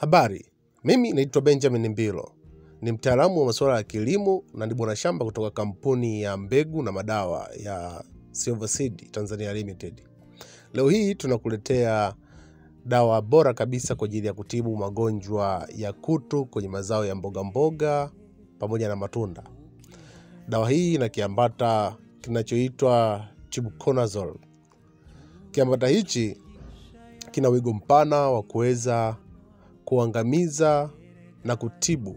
Habari, mimi naitwa Benjamin Mbilo. Ni mtaalamu wa masuala ya kilimo na ni bwana shamba kutoka kampuni ya mbegu na madawa ya Silverseed Tanzania Limited. Leo hii tunakuletea dawa bora kabisa kwa ajili ya kutibu magonjwa ya kutu kwenye mazao ya mboga mboga pamoja na matunda. Dawa hii ina kiambata kinachoitwa Chibuconazole. Kiambata hichi kina wigo mpana wa kuweza kuangamiza na kutibu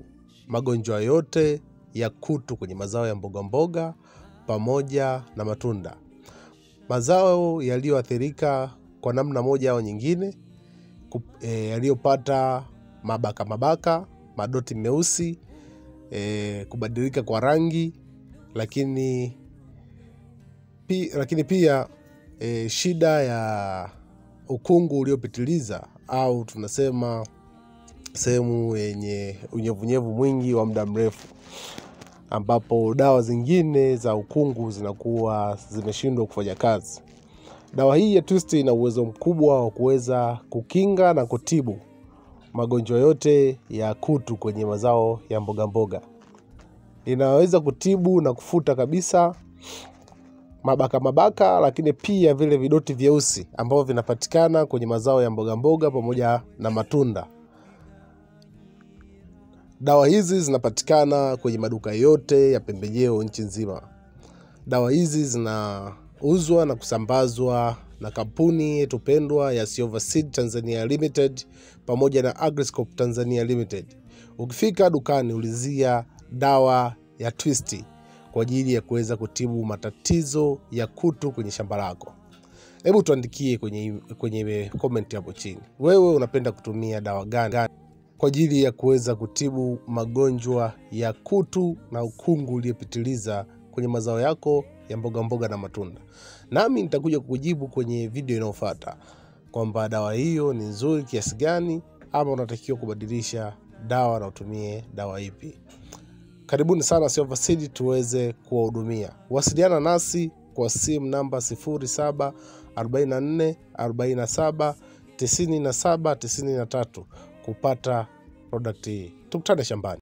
magonjwa yote ya kutu kwenye mazao ya mboga mboga pamoja na matunda. Mazao yaliyoathirika kwa namna moja au nyingine, yaliyopata mabaka, madoti meusi, kubadilika kwa rangi, lakini pia shida ya ukungu uliopitiliza au tunasema sehemu yenye unyevunyevu mwingi wa muda mrefu, ambapo dawa zingine za ukungu zinakuwa zimeshindwa kufanya kazi. Dawa hii ya Twist ina uwezo mkubwa wa kuweza kukinga na kutibu magonjwa yote ya kutu kwenye mazao ya mboga mboga. Inaweza kutibu na kufuta kabisa mabaka, lakini pia vile vidoti vyeusi ambavyo vinapatikana kwenye mazao ya mboga mboga pamoja na matunda. Dawa hizi zinapatikana kwenye maduka yote ya pembejeo nchi nzima. Dawa hizi zinauzwa na kusambazwa na kampuni yetu pendwa ya Silverseed Tanzania Limited pamoja na Agriscope Tanzania Limited. Ukifika dukani ulizia dawa ya Twist kwa ajili ya kuweza kutibu matatizo ya kutu kwenye shamba lako. Hebu tuandikie kwenye comment hapo chini, wewe unapenda kutumia dawa gani kwa ajili ya kuweza kutibu magonjwa ya kutu na ukungu uliopitiliza kwenye mazao yako ya mboga mboga na matunda. Nami nitakuja kukujibu kwenye video inayofuata kwamba dawa hiyo ni nzuri kiasi gani, ama unatakiwa kubadilisha dawa na utumie dawa ipi. Karibuni sana Silverseed tuweze kuwahudumia. Wasiliana nasi kwa simu namba 0744479793 kupata product hii. Tukutane shambani.